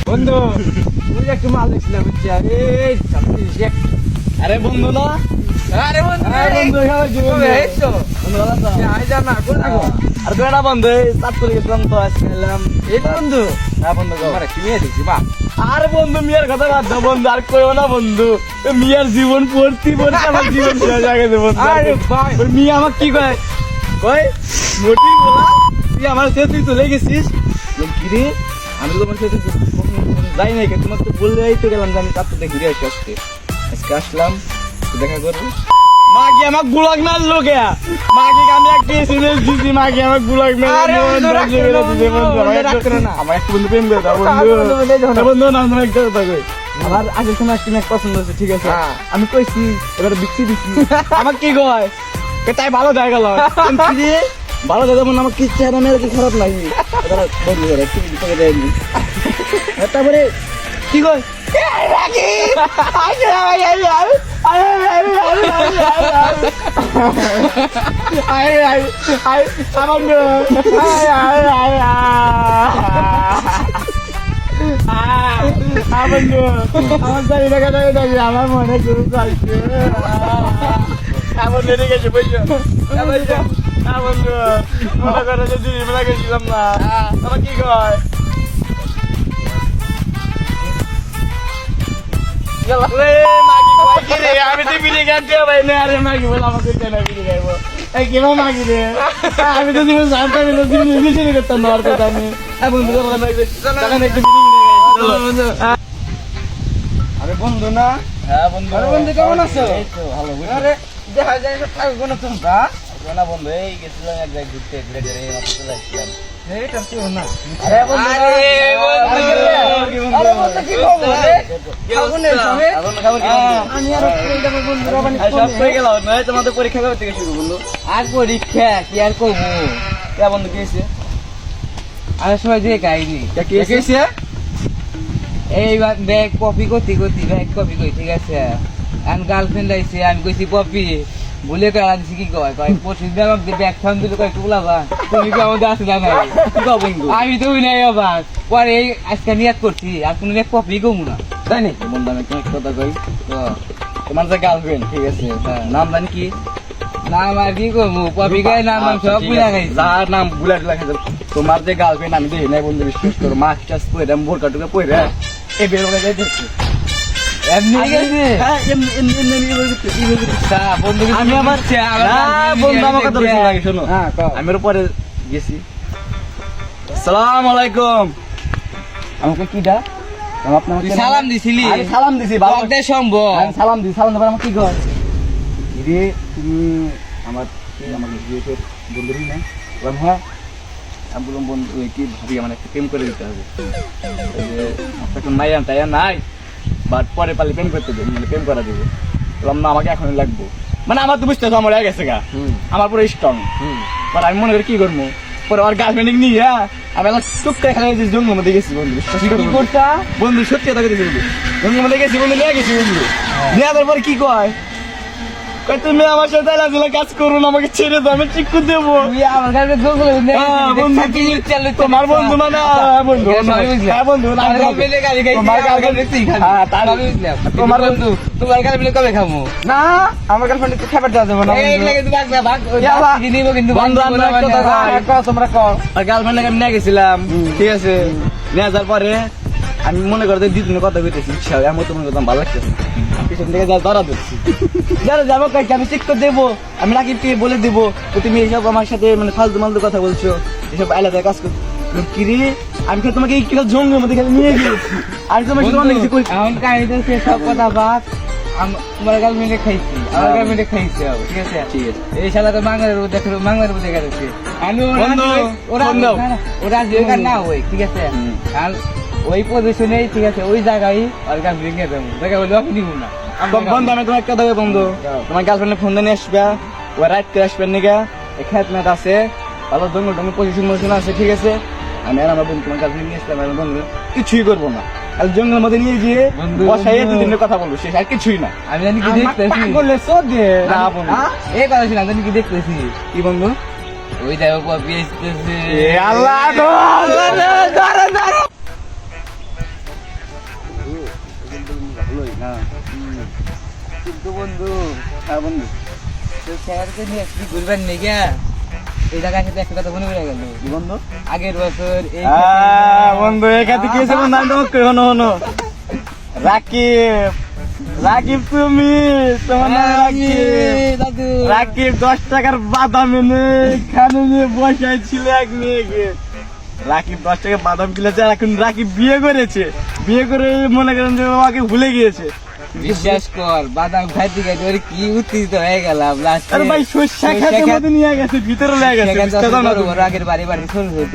বন্ধু তুই একটু মাল দেখছিলাম বুঝছি আরে বন্ধু না আরে বন্ধু বন্ধু আর তুই না বন্ধু চাঁদপুরে গেছিলাম তো আজকে এলাম এই তো বন্ধু হ্যাঁ বন্ধু আমার একটু মেয়ে দেখছি বা আর বন্ধু মিয়ার কথা বাদ দাও বন্ধু আর কইও না বন্ধু মিয়ার জীবন পড়তি পড়তে আমার জীবন শেষ হয়ে গেছে বন্ধু আরে ভাই ওই মিয়া আমাকে কি কয় কয় মোটি বলা তুই আমার সাথে তুই চলে গেছিস কিরে আমি তো তোমার সাথে যাই নাই তোমার তো বললে তো গেলাম যে আমি চাঁদপুরে ঘুরে আসি আজকে আজকে আসলাম দেখা করবো মাকে আমাক বুলাক মারলো কে মাকে আমি একটা এসএমএস দিছি মাকে আমাক বুলাক মারলো আমার একটা বন্ধু প্রেম করে দাও বন্ধু বন্ধু নাম একটা কথা কই আমার আগের সময় একটা মেয়ে পছন্দ হচ্ছে ঠিক আছে আমি কইছি এবার বিক্রি দিছি আমাক কি কয় তাই ভালো দেখা গেল ভালো দাদা মনে আমার কিছু চেহারা মেয়ের কি খারাপ লাগে বন্ধু একটু দিতে দেয়নি তারপরে কি কয় আমার মনে শুরু করছে আমার লেগে গেছে বুঝছো বন্ধু মনে করে যে দিদি মেলা গেছিলাম না আমার কি কয় আমি তো বিড়ি গানতে ভাই না আরে মাগি বলে আমাকে কেনা বিড়ি গাইবো কেমন মাগি রে আমি তো তুমি জানতাম বিড়ি করতাম না আর কথা আমি বন্ধু একটু বিড়ি আরে বন্ধু না হ্যাঁ বন্ধু আরে বন্ধু কেমন আছো এই তো ভালো আরে দেখা যায় কোন তোমরা না বন্ধু এই গেছিলাম এক জায়গায় ঘুরতে ঘুরে ঘুরে মাত্র চলে আসছিলাম এইটা তো না আরে বন্ধু আরে বন্ধু কি খবর রে কেমন আছো এখন খবর কি আমি আর আমার বন্ধুরা মানে সব হয়ে গেল না তোমাদের পরীক্ষা কবে থেকে শুরু বন্ধু আর পরীক্ষা কি আর করব কে বন্ধু কি হয়েছে আর সময় দিয়ে গাইনি কি হয়েছে এই ব্যাগ কপি করতে ব্যাগ কপি কই ঠিক আছে আমি গার্লফ্রেন্ড আইছে আমি কইছি কপি বলে কয় আনছি কি কয় কয় পরশুদিন আমাকে ব্যাগ খান দিলে কয় টুকলা বা তুমি কি আমাদের আসলে না কি কও বন্ধু আমি তো নাই আবার পরে এই আজকে নিয়াত করছি আর কোনো ব্যাগ কপি কমু না তাই নি বন্ধু আমি তোমাকে কথা কই তোমার যে গার্লফ্রেন্ড ঠিক আছে নাম জানি কি নাম আর কি করবো কপি গায়ে নাম সব বুঝা খাইছি যার নাম বুলেট লেখা তোমার যে গার্লফ্রেন্ড আমি দেখি নাই বন্ধু বিশ্বাস করো মাছ টাছ পরে বোরকা টুকা পরে এই বের হয়ে যাই দেখছি এমনি গেছে বন্ধু আমি আবার বন্ধু আমার কথা লাগে শোনো আমি ওর পরে গেছি আসসালামু আলাইকুম আমাকে কি দা সালাম দিছিলি সালাম দিছি সম্ভব সালাম দিছি সালাম দেবার আমার কি কর রে তুমি আমার বন্ধুরই না হ্যাঁ আমি বললাম বন্ধু কি ভাবি আমার একটা প্রেম করে দিতে হবে এখন নাই তাই নাই বাট পরে পালি প্রেম করতে দেবে মানে প্রেম করা দেবে বললাম না আমাকে এখনই লাগবো মানে আমার তো বুঝতেছো আমার হয়ে গেছে গা আমার পুরো স্ট্রং পরে আমি মনে করি কি করবো পরে আমার গার্লফ্রেন্ড নিয়ে আমি আমার টুক করে খেলা জঙ্গল মধ্যে গেছি বন্ধু বন্ধু সত্যি কথা বন্ধু জঙ্গল মধ্যে গেছি বন্ধু নিয়ে গেছি বন্ধু নিয়ে যাওয়ার পরে কি কয় তুমি আমার সাথে কাজ করুন আমাকে ছেড়ে দাও আমি চিকু দেবো তোমার বন্ধু মানে বন্ধু তোমার বন্ধু তোমার গার্লফ্রেন্ড কবে খাবো না আমার গার্লফ্রেন্ড একটু খাবার দেওয়া যাবে না তোমরা গার্লফ্রেন্ড আমি নিয়ে গেছিলাম ঠিক আছে নিয়ে যাওয়ার পরে আমি মনে করতে দ্বিতীয় কথা কইতেছি ইচ্ছা আমি তোমার কথা ভালো লাগতেছে পিছন থেকে যা ধরা ধরছি যারা যাবো কাছে আমি চেক করে দেবো আমি রাকিবকে বলে দেবো তুমি এইসব আমার সাথে মানে ফালতু মালতু কথা বলছো এসব আলাদা কাজ করছো কিরে আমি তোমাকে এই কিলো জঙ্গলের মধ্যে নিয়ে গিয়েছি আমি তোমাকে অনেক কিছু করি এখন কাহিনীতে সব কথা বাদ তোমার গার্লফ্রেন্ডে খাইছি আমার গার্লফ্রেন্ডে খাইছি ঠিক আছে ঠিক আছে এই শালা তো মাংলার উপর দেখা যাচ্ছে আমি ওরা না ওই ঠিক আছে আর ওই পজিশনে ঠিক আছে ওই জায়গায় আর গার্লফ্রেন্ড নিয়ে যাবো দেখা বললো আমি দিব না বন্ধু আমি তোমার কথা বন্ধু তোমার গার্লফ্রেন্ডে ফোন দিয়ে আসবা ও রাইট করে আসবেন নাকি খেতমেট আছে ভালো জঙ্গল টঙ্গল পজিশন আছে ঠিক আছে আমি আর আমার বন্ধু তোমার গার্লফ্রেন্ড নিয়ে আসলাম আমার বন্ধু কিছুই করবো না আর জঙ্গলের মধ্যে নিয়ে গিয়ে বসাইয়ে দুদিনের কথা বলবো শেষ আর কিছুই না আমি জানি কি দেখতেছি এই কথা ছিল আমি জানি কি দেখতেছি কি বন্ধু ওই জায়গা পিএসতেছি আল্লাহ কিন্তু বন্ধু হ্যাঁ বন্ধু তো স্যারকে নিয়ে কি ঘুরবেন নাকি এই জায়গায় সাথে একটা কথা মনে পড়ে গেল কি বন্ধু আগের বছর এই বন্ধু এখানে কি হয়েছে বন্ধু আমি তোমাকে হনো হনো রাকিব রাকিব তুমি তোমার নাম রাকিব দাদু রাকিব 10 টাকার বাদাম এনে এখানে নিয়ে বসাইছিল এক মেয়েকে রাকিব 10 টাকা বাদাম কিনেছে আর এখন রাকিব বিয়ে করেছে বিয়ে করে মনে করেন যে আমাকে ভুলে গিয়েছে বিশ্বাস কর বাদাম খাইতে খাইতে ওর কি উত্তেজিত হয়ে গেলাম লাস্টে আরে ভাই সর্ষা খেতে মধ্যে নিয়ে গেছে ভিতরে লেগে গেছে বুঝতে দাও না তুমি? ওর আগের বাড়ি বাড়ি ছোট ছোট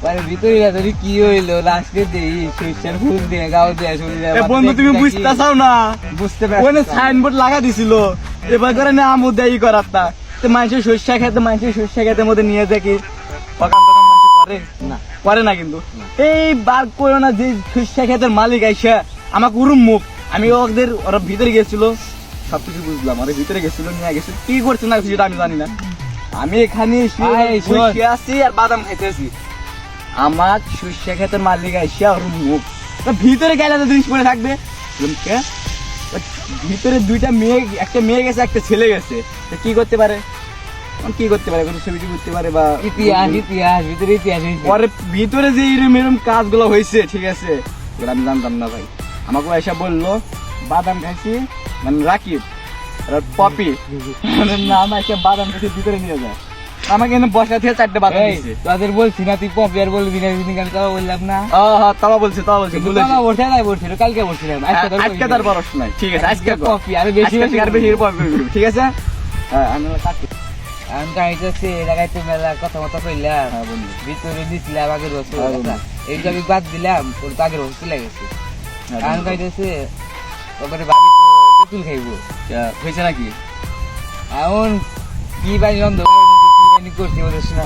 বাড়ির ভিতরে গেছে কি হইলো লাস্টে দেই সরষের ফুল দিয়ে গাও দিয়ে শরীরে এ বন্ধু তুমি বুঝতে চাও না বুঝতে ওখানে পারছি সাইনবোর্ড লাগা দিছিল এবার করে না আমু দেই করাতা তো মানুষের সর্ষা খেতে মধ্যে নিয়ে যায় কি ওখান থেকে মানুষ করে না করে না কিন্তু এই বার করে না যে সর্ষা খেতের মালিক আইসা আমাকে উরুম মুখ আমি ওরা ভিতরে গেছিল সবকিছু বুঝলাম ওরা ভিতরে গেছিল নিয়ে গেছিল কি করছে না সেটা আমি জানি না আমি এখানে এই শোন। বসে আছি আর বাদাম খাইতেছি আমার সর্ষা খেতের মালিক আইসা ওর মুখ তো ভিতরে গেলে তো জিনিস পরে থাকবে বললাম, কে? ওই ভিতরে দুইটা মেয়ে একটা মেয়ে গেছে একটা ছেলে গেছে তো কি করতে পারে কি করতে পারে কোনো ছবি করতে পারে বা ইতিহাস ইতিহাস ভিতরে ইতিহাস হইছে। পরে ভিতরে যে এরম কাজগুলো হয়েছে ঠিক আছে এগুলো আমি জানতাম না ভাই আমাকে এসে বললো বাদাম খাইছি মানে রাকিব আর পপি মানে নাম এসে বাদাম খাইছি ভিতরে নিয়ে যায় আমাকে এনে বসা থেকে 4টে বাদাম এই, দিয়েছে তোদের বলছি না তুই পপি আর বলবি না দিন আমি তাও বললাম না তাও বলছে তাও বলছে নাই বলছিল কালকে বলছিলাম আজকে তার পরশ নাই ঠিক আছে আজকে কর। পপি আর বেশি আজকে থেকে আর বেশি পপি করবি, ঠিক আছে হ্যাঁ আমি কাটছি আমি গাড়িতে লাগাই তো মেলা কথা মতো কইলাম হ্যাঁ বন্ধু ভিতরে দিছিলাম আগের বছর হ্যাঁ, বন্ধু। এই যে আমি বাদ দিলাম ওর তো আগের বছর চলে গেছে হ্যাঁ, আমি বন্ধু। গাইতেছে ওখানে বাড়ি তো তেঁতুল খাইবো হয়েছে নাকি এখন কি বাড়ি অন্ধকারের মধ্যে কি বাড়ি করছি ওদের শোনা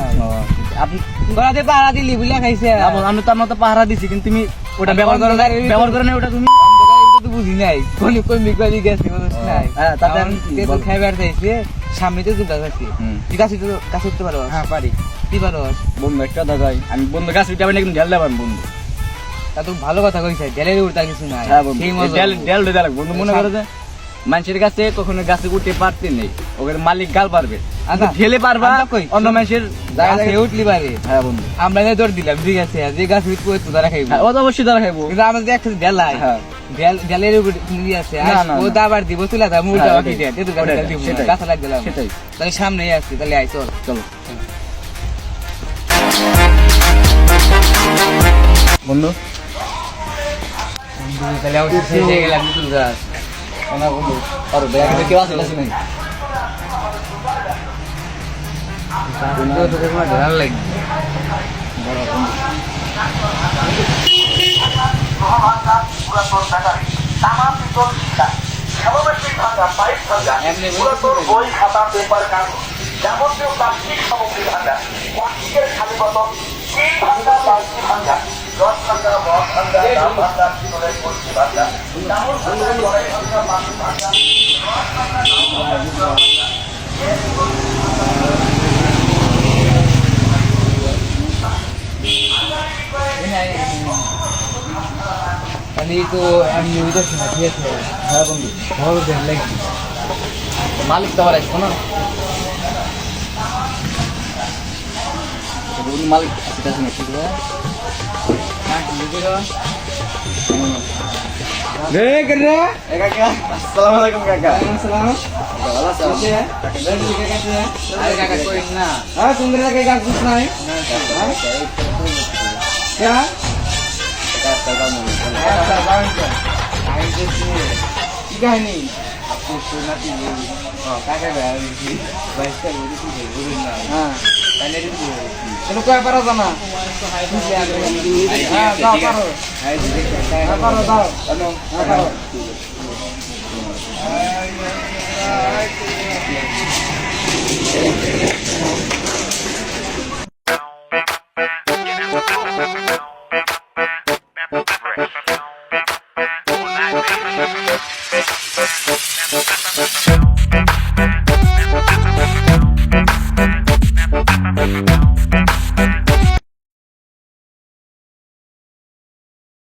আপনি গলাতে পাড়া দিলি বুঝলা খাইছে আমি তো আমার তো পাহারা দিছি কিন্তু তুমি ওটা ব্যবহার করো না ব্যবহার করে না ওটা তুমি অন্ধকারের ভিতরে তো বুঝি নাই কোন কোন বিকালি গেছে ওদের শোনাই হ্যাঁ, তাতে আমি কি তেঁতুল বল? খাইবার চাইছে সামনে তেঁতুল গাছ আছে হুম। তুই কাছে উঠতে পারো হ্যাঁ পারি কি পারো বন্ধু একটা দাদাই আমি বন্ধু গাছ উঠে আমি একদম ঢেল দেবেন বন্ধু তা তো ভালো কথা কইছে গেলে উঠতা কিছু নাই হ্যাঁ বন্ধু সেই মজা ঢেল ঢেল দিতে লাগবে বন্ধু মনে করে যে মানুষের কাছে কখনো গাছে উঠতে পারতে নেই ওখানে মালিক গাল পারবে আচ্ছা, ঢেলে পারবা আমরা কই? অন্য মানুষের গাছে উঠলি পারে হ্যাঁ বন্ধু আমরা যে দৌড় দিলাম ঠিক আছে আর যে গাছ উঠবো তো তারা খাইবো হ্যাঁ ও তো অবশ্যই তারা খাইবো কিন্তু আমাদের একটা ঢেলাই হ্যাঁ ঢেলের উপর ই আছে না, না, ও না। দাবার দিব তুলা দাম উল্টা হ্যাঁ, বাকি ওটাই, দেয় তেতুল গাছ ওটাই, দিব সেটাই। গাছ লাগ দিলাম সেটাই তাহলে সামনেই আসছি তাহলে আই চল চলো বন্ধু তাহলে আমার শেষ হয়ে গেলাম তেতুল গাছ না বন্ধু আর ব্যাগে কেউ আছে নাকি তোদের আমার ভালো লাগবে এমনি বই খাতা পেপার কাগজ যাবতীয় প্লাস্টিক সামগ্রী ভাঙা প্লাস্টিকের খালি বোতল স্টিল ভাঙা বালতি ভাঙা রস ভাঙা মদ ভাঙা ডাব ভাঙা পিতলের কলসি ভাঙা চামচ ভাঙা কড়াই ভাঙা মাটি ভাঙা রস ভাঙা ডাব ভাঙা তাহলে তো এমনি উঠেছি না ঠিক আছে হ্যাঁ বন্ধু ভালো দেখ লাগবে মালিক তো আবার আসবো না বন্ধু মালিক আছে কাছে নাকি আসসালামু আলাইকুম কাকা ভালো আছো আরে কাকা কই না হ্যাঁ সুন্দর কাকা গাছ বুঝ নাই क्या কি কাহিনী হ্যাঁ তুমি কয় পারো জানা হ্যাঁ দাও পারো হ্যাঁ পারো দাও হ্যাঁ পারো Thank you.